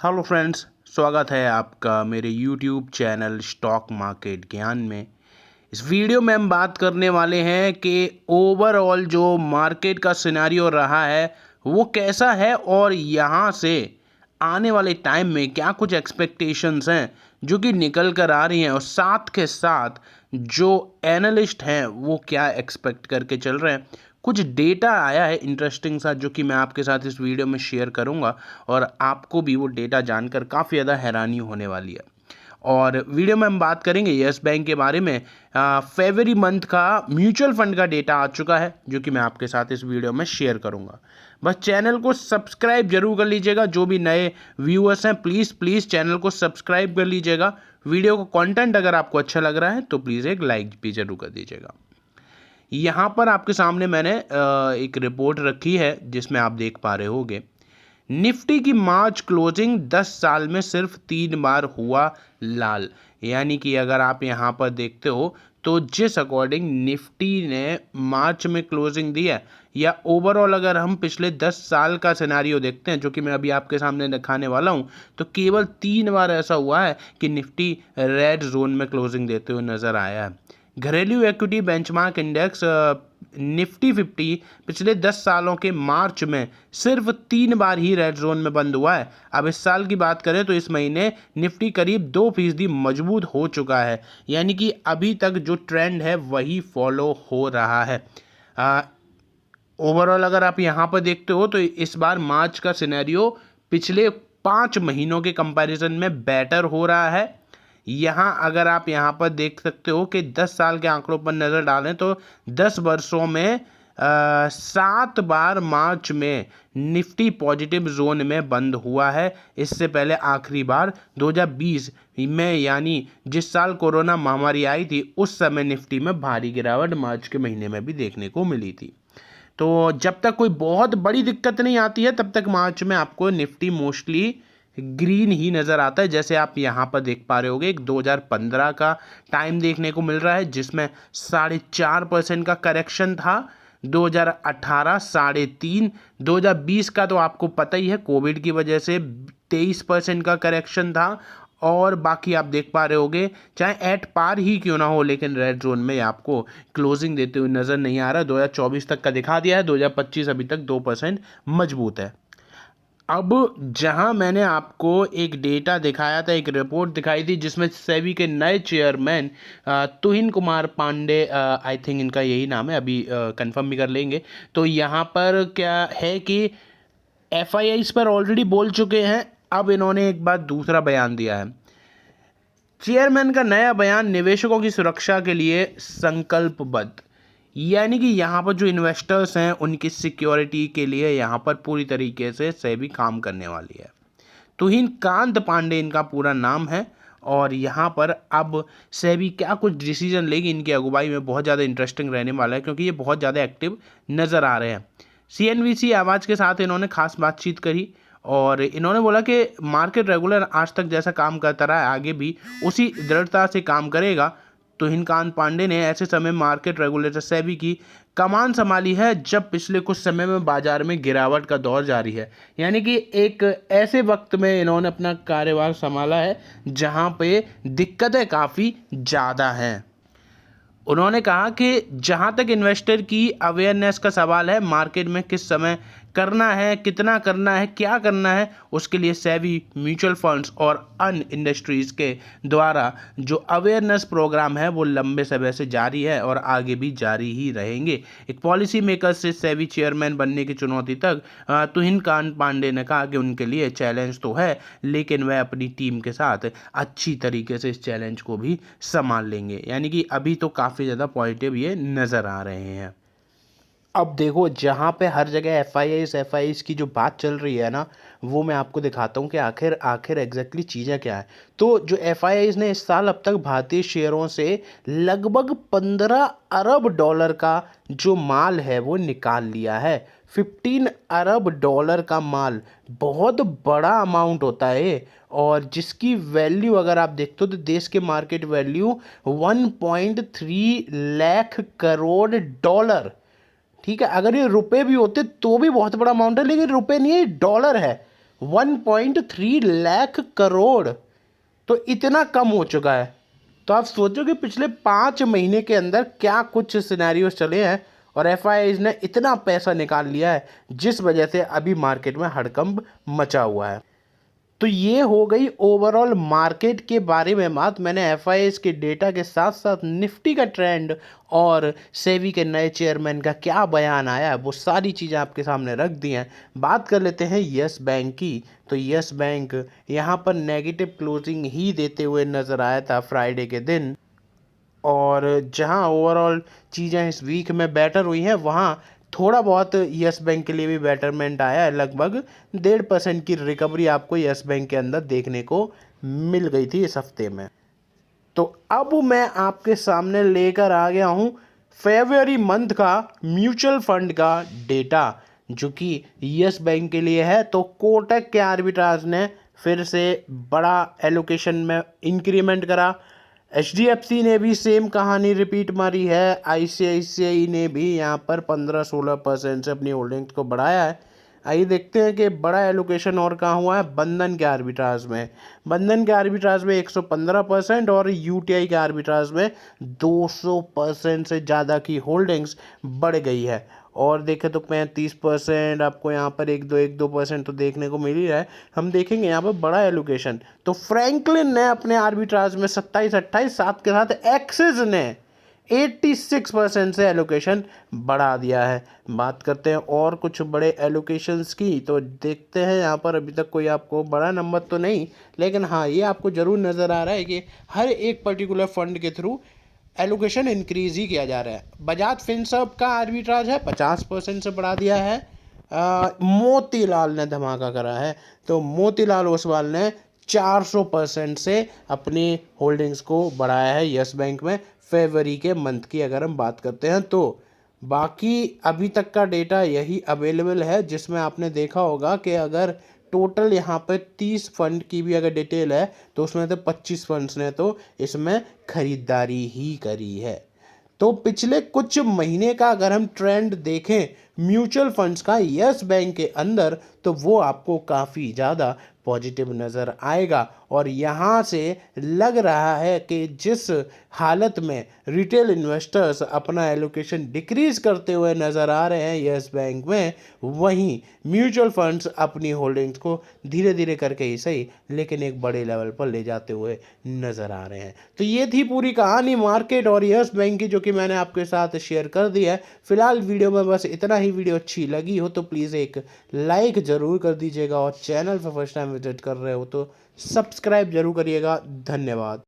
Hello friends, स्वागत है आपका मेरे यूट्यूब चैनल स्टॉक मार्केट ज्ञान में। इस वीडियो में हम बात करने वाले हैं कि ओवरऑल जो मार्केट का सिनेरियो रहा है वो कैसा है और यहाँ से आने वाले टाइम में क्या कुछ एक्सपेक्टेशंस हैं जो कि निकल कर आ रही हैं, और साथ के साथ जो एनालिस्ट हैं वो क्या एक्सपेक्ट करके चल रहे हैं। कुछ डेटा आया है इंटरेस्टिंग सा जो कि मैं आपके साथ इस वीडियो में शेयर करूंगा, और आपको भी वो डेटा जानकर काफ़ी ज़्यादा हैरानी होने वाली है। और वीडियो में हम बात करेंगे यस बैंक के बारे में। फरवरी मंथ का म्यूचुअल फंड का डेटा आ चुका है जो कि मैं आपके साथ इस वीडियो में शेयर करूंगा। बस चैनल को सब्सक्राइब जरूर कर लीजिएगा। जो भी नए व्यूअर्स हैं प्लीज़ चैनल को सब्सक्राइब कर लीजिएगा। वीडियो का कंटेंट अगर आपको अच्छा लग रहा है तो प्लीज़ एक लाइक भी जरूर कर दीजिएगा। यहाँ पर आपके सामने मैंने एक रिपोर्ट रखी है जिसमें आप देख पा रहे होंगे निफ्टी की मार्च क्लोजिंग 10 साल में सिर्फ 3 बार हुआ लाल। यानी कि अगर आप यहाँ पर देखते हो तो जिस अकॉर्डिंग निफ्टी ने मार्च में क्लोजिंग दी है, या ओवरऑल अगर हम पिछले 10 साल का सिनेरियो देखते हैं जो कि मैं अभी आपके सामने दिखाने वाला हूँ, तो केवल 3 बार ऐसा हुआ है कि निफ्टी रेड जोन में क्लोजिंग देते हुए नजर आया है। घरेलू इक्विटी बेंचमार्क इंडेक्स निफ्टी 50 पिछले 10 सालों के मार्च में सिर्फ 3 बार ही रेड जोन में बंद हुआ है। अब इस साल की बात करें तो इस महीने निफ्टी करीब 2% मजबूत हो चुका है। यानी कि अभी तक जो ट्रेंड है वही फॉलो हो रहा है। ओवरऑल अगर आप यहाँ पर देखते हो तो इस बार मार्च का सिनेरियो पिछले 5 महीनों के कंपैरिजन में बेटर हो रहा है। यहाँ अगर आप यहाँ पर देख सकते हो कि 10 साल के आंकड़ों पर नज़र डालें तो 10 वर्षों में 7 बार मार्च में निफ्टी पॉजिटिव जोन में बंद हुआ है। इससे पहले आखिरी बार 2020 में, यानी जिस साल कोरोना महामारी आई थी, उस समय निफ्टी में भारी गिरावट मार्च के महीने में भी देखने को मिली थी। तो जब तक कोई बहुत बड़ी दिक्कत नहीं आती है तब तक मार्च में आपको निफ्टी मोस्टली ग्रीन ही नज़र आता है। जैसे आप यहाँ पर देख पा रहे होगे एक 2015 का टाइम देखने को मिल रहा है जिसमें 4.5% का करेक्शन था। 2018 3.5, 2020 का तो आपको पता ही है कोविड की वजह से 23% का करेक्शन था। और बाकी आप देख पा रहे होगे चाहे एट पार ही क्यों ना हो, लेकिन रेड जोन में आपको क्लोजिंग देते हुए नज़र नहीं आ रहा। 2024 तक का दिखा दिया है, 2025 अभी तक 2% मजबूत है। अब जहां मैंने आपको एक डेटा दिखाया था, एक रिपोर्ट दिखाई थी जिसमें सेबी के नए chairman Tuhin Kumar Pandey, I think इनका यही नाम है, अभी कंफर्म भी कर लेंगे। तो यहाँ पर क्या है कि एफआईआई इस पर ऑलरेडी बोल चुके हैं। अब इन्होंने एक बार दूसरा बयान दिया है। चेयरमैन का नया बयान निवेशकों की सुरक्षा के लिए संकल्पबद्ध। यानी कि यहाँ पर जो इन्वेस्टर्स हैं उनकी सिक्योरिटी के लिए यहाँ पर पूरी तरीके से सेबी काम करने वाली है। तुहिन कांत पांडे इनका पूरा नाम है। और यहाँ पर अब सेबी क्या कुछ डिसीजन लेगी इनकी अगुवाई में बहुत ज़्यादा इंटरेस्टिंग रहने वाला है, क्योंकि ये बहुत ज़्यादा एक्टिव नज़र आ रहे हैं। सीएनबीसी आवाज़ के साथ इन्होंने खास बातचीत करी और इन्होंने बोला कि मार्केट रेगुलर आज तक जैसा काम करता रहा है आगे भी उसी दृढ़ता से काम करेगा। तुहिनकांत पांडे ने ऐसे समय मार्केट रेगुलेटर सेबी की कमान संभाली है जब पिछले कुछ समय में बाजार में गिरावट का दौर जारी है। यानी कि एक ऐसे वक्त में इन्होंने अपना कार्यभार संभाला है जहां पे दिक्कतें काफ़ी ज़्यादा हैं। उन्होंने कहा कि जहां तक इन्वेस्टर की अवेयरनेस का सवाल है, मार्केट में किस समय करना है, कितना करना है, क्या करना है, उसके लिए सेबी म्यूचुअल फंड्स और अन्य इंडस्ट्रीज़ के द्वारा जो अवेयरनेस प्रोग्राम है वो लंबे समय से जारी है और आगे भी जारी ही रहेंगे। एक पॉलिसी मेकर से सेबी चेयरमैन बनने की चुनौती तक तुहिनकांत पांडे ने कहा कि उनके लिए चैलेंज तो है, लेकिन वह अपनी टीम के साथ अच्छी तरीके से इस चैलेंज को भी संभाल लेंगे। यानी कि अभी तो काफ़ी ज़्यादा पॉजिटिव ये नज़र आ रहे हैं। अब देखो जहाँ पे हर जगह एफ आई की जो बात चल रही है ना, वो मैं आपको दिखाता हूँ कि आखिर आखिर एग्जैक्टली चीज़ें क्या है। तो जो एफ ने इस साल अब तक भारतीय शेयरों से लगभग 15 अरब डॉलर का जो माल है वो निकाल लिया है। 15 अरब डॉलर का माल बहुत बड़ा अमाउंट होता है, और जिसकी वैल्यू अगर आप देखते हो तो देश के market value 1.3 lakh crore dollar. ठीक है, अगर ये रुपए भी होते तो भी बहुत बड़ा अमाउंट है, लेकिन रुपए नहीं है, डॉलर है। 1.3 लाख करोड़, तो इतना कम हो चुका है। तो आप सोचो कि पिछले 5 महीने के अंदर क्या कुछ सिनेरियोस चले हैं और एफआईआईज ने इतना पैसा निकाल लिया है, जिस वजह से अभी मार्केट में हड़कंप मचा हुआ है। तो ये हो गई ओवरऑल मार्केट के बारे में बात। मैंने एफआईआईज के डेटा के साथ साथ निफ्टी का ट्रेंड और सेबी के नए चेयरमैन का क्या बयान आया है वो सारी चीज़ें आपके सामने रख दी हैं। बात कर लेते हैं यस बैंक की। तो यस बैंक यहाँ पर नेगेटिव क्लोजिंग ही देते हुए नज़र आया था फ्राइडे के दिन, और जहां ओवरऑल चीज़ें इस वीक में बेटर हुई हैं वहां थोड़ा बहुत यस बैंक के लिए भी बेटरमेंट आया है। लगभग 1.5% की रिकवरी आपको यस बैंक के अंदर देखने को मिल गई थी इस हफ्ते में। तो अब मैं आपके सामने लेकर आ गया हूं फरवरी मंथ का म्यूचुअल फंड का डेटा, जो कि यस बैंक के लिए है। तो कोटक के आर्बिट्राज ने फिर से बड़ा एलोकेशन में इंक्रीमेंट करा। एचडीएफसी ने भी सेम कहानी रिपीट मारी है। आईसीआईसीआई ने भी यहाँ पर 15-16% से अपनी होल्डिंग्स को बढ़ाया है। आइए देखते हैं कि बड़ा एलोकेशन और कहाँ हुआ है। बंधन के आर्बिट्राज में 115% और यूटीआई के आर्बिट्राज में 200% से ज़्यादा की होल्डिंग्स बढ़ गई है। और देखें तो 35% आपको यहाँ पर 1-2% तो देखने को मिल ही रहा है। हम देखेंगे यहाँ पर बड़ा एलोकेशन। तो फ्रैंकलिन ने अपने आर्बिट्राज में 27-28, साथ के साथ एक्सिस ने 86% से एलोकेशन बढ़ा दिया है। बात करते हैं और कुछ बड़े एलोकेशंस की, तो देखते हैं यहाँ पर अभी तक कोई आपको बड़ा नंबर तो नहीं, लेकिन हाँ ये आपको ज़रूर नज़र आ रहा है कि हर एक पर्टिकुलर फंड के थ्रू एलोकेशन इंक्रीज ही किया जा रहा है। बजाज फिनसर्व का आर्बिट्राज है 50% से बढ़ा दिया है। मोतीलाल ने धमाका करा है। तो मोतीलाल ओसवाल ने 400% से अपनी होल्डिंग्स को बढ़ाया है यस बैंक में फरवरी के मंथ की अगर हम बात करते हैं तो। बाकी अभी तक का डेटा यही अवेलेबल है, जिसमें आपने देखा होगा कि अगर टोटल यहाँ पर 30 फंड की भी अगर डिटेल है तो उसमें से 25 फंड्स ने तो इसमें खरीदारी ही करी है। तो पिछले कुछ महीने का अगर हम ट्रेंड देखें म्यूचुअल फंड्स का यस बैंक के अंदर, तो वो आपको काफ़ी ज़्यादा पॉजिटिव नज़र आएगा। और यहाँ से लग रहा है कि जिस हालत में रिटेल इन्वेस्टर्स अपना एलोकेशन डिक्रीज करते हुए नज़र आ रहे हैं यस बैंक में, वहीं म्यूचुअल फंड्स अपनी होल्डिंग्स को धीरे धीरे करके ही सही लेकिन एक बड़े लेवल पर ले जाते हुए नज़र आ रहे हैं। तो ये थी पूरी कहानी मार्केट और यस बैंक की, जो कि मैंने आपके साथ शेयर कर दी है। फिलहाल वीडियो में बस इतना ही। वीडियो अच्छी लगी हो तो प्लीज़ एक लाइक ज़रूर कर दीजिएगा, और चैनल पर फर्स्ट टाइम विजिट कर रहे हो तो सब्सक्राइब जरूर करिएगा। धन्यवाद।